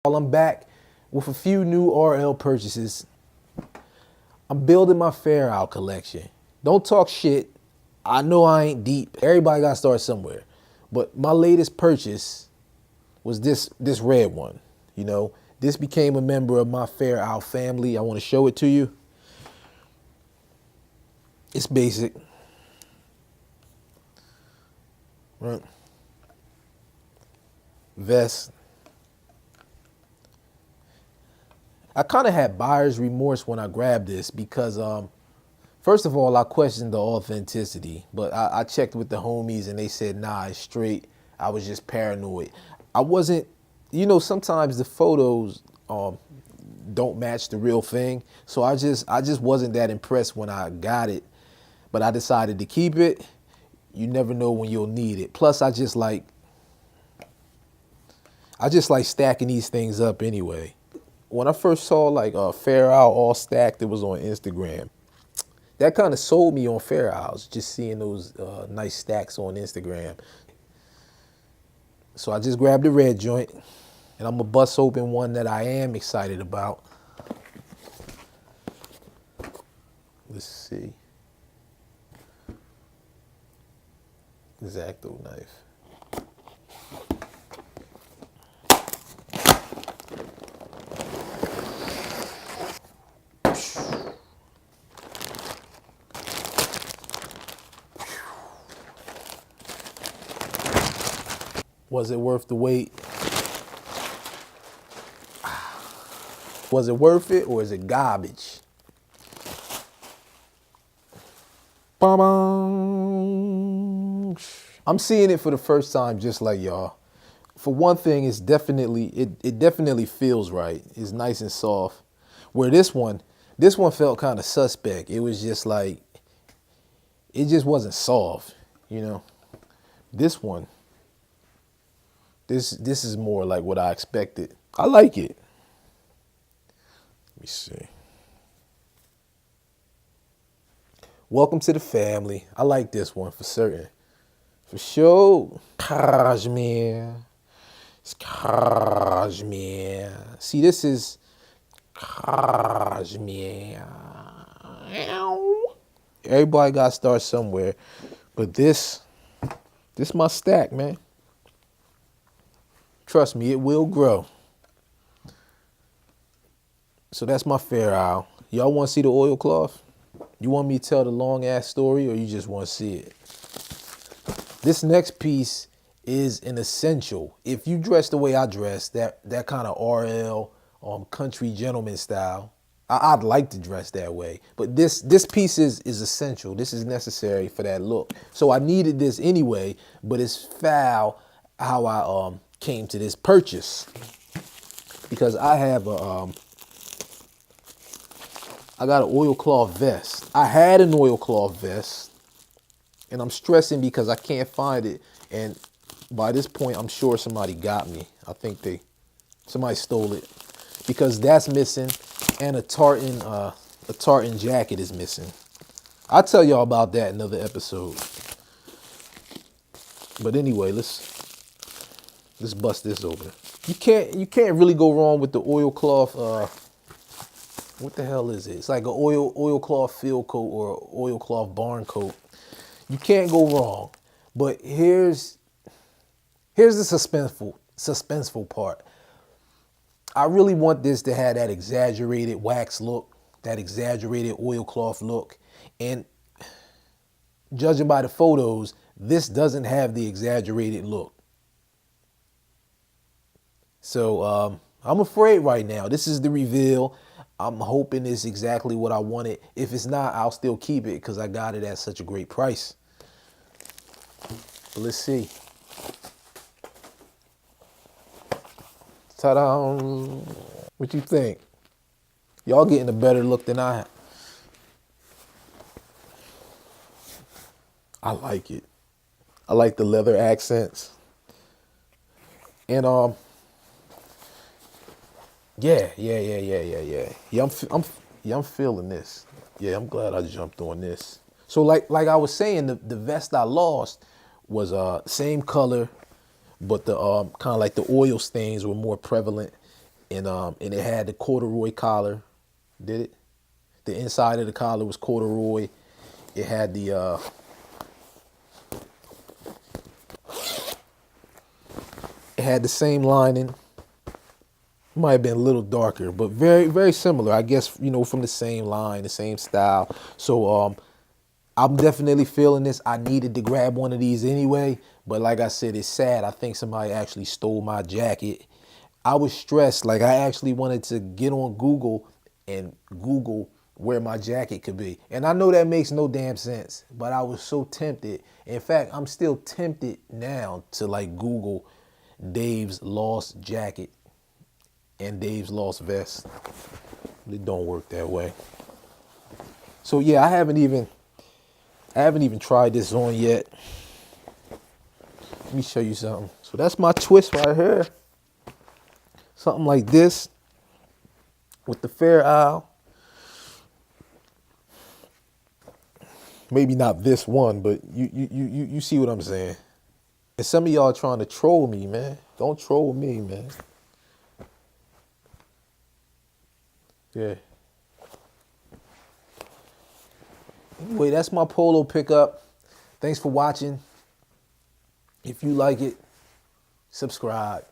I'm back with a few new RL purchases. I'm building my Fair Out collection. Don't talk shit. I know I ain't deep. Everybody got to start somewhere. But my latest purchase was this red one. You know, this became a member of my Fair Out family. I want to show it to you. It's basic. Right. Vest. I kind of had buyer's remorse when I grabbed this because, first of all, I questioned the authenticity, but I checked with the homies and they said, nah, it's straight. I was just paranoid. I wasn't, sometimes the photos don't match the real thing. So I just wasn't that impressed when I got it, but I decided to keep it. You never know when you'll need it. Plus, I just like stacking these things up anyway. When I first saw like Fair Out all stacked, it was on Instagram. That kind of sold me on Fair Outs, just seeing those nice stacks on Instagram. So I just grabbed the red joint, and I'm gonna bust open one that I am excited about. Let's see. X-Acto knife. Was it worth the wait? Was it worth it or is it garbage? Ba-bang. I'm seeing it for the first time just like y'all. For one thing, it definitely feels right. It's nice and soft. Where this one felt kind of suspect. It was just like, it just wasn't soft, This one, this is more like what I expected. I like it. Let me see. Welcome to the family. I like this one for certain. For sure. Cashmere. It's cashmere. See, this is cashmere. Everybody got to start somewhere. But this my stack, man. Trust me, it will grow. So that's my Fair Out. Y'all want to see the oilcloth? You want me to tell the long ass story or you just want to see it? This next piece is an essential. If you dress the way I dress, that kind of RL country gentleman style, I'd like to dress that way. But this piece is essential. This is necessary for that look. So I needed this anyway, but it's foul how I came to this purchase. Because I have I got an oilcloth vest. I had an oilcloth vest, and I'm stressing because I can't find it. And by this point, I'm sure somebody got me. I think somebody stole it because that's missing, and a tartan jacket is missing. I'll tell y'all about that in another episode. But anyway, let's bust this open. You can't really go wrong with the oilcloth. What the hell is it? It's like an oilcloth field coat or oilcloth barn coat. You can't go wrong. But here's the suspenseful part. I really want this to have that exaggerated wax look, that exaggerated oilcloth look. And judging by the photos, this doesn't have the exaggerated look. So I'm afraid right now. This is the reveal. I'm hoping it's exactly what I wanted. If it's not, I'll still keep it because I got it at such a great price. But let's see. Ta-da! What you think? Y'all getting a better look than I have. I like it. I like the leather accents. And Yeah, I'm feeling this. Yeah, I'm glad I jumped on this. So like I was saying, the vest I lost was same color, but the kind of like the oil stains were more prevalent. and it had the corduroy collar. Did it? The inside of the collar was corduroy. It had the same lining. Might have been a little darker, but very, very similar. I guess, you know, from the same line, the same style. So I'm definitely feeling this. I needed to grab one of these anyway, but like I said, it's sad. I think somebody actually stole my jacket. I was stressed. Like, I actually wanted to get on Google and Google where my jacket could be. And I know that makes no damn sense, but I was so tempted. In fact, I'm still tempted now to like Google Dave's lost jacket and Dave's lost vest. It don't work that way. So yeah, I haven't even tried this on yet. Let me show you something. So that's my twist right here. Something like this with the Fair Isle. Maybe not this one, but you see what I'm saying. And some of y'all trying to troll me, man. Don't troll me, man. Yeah. Anyway, that's my polo pickup. Thanks for watching. If you like it, subscribe.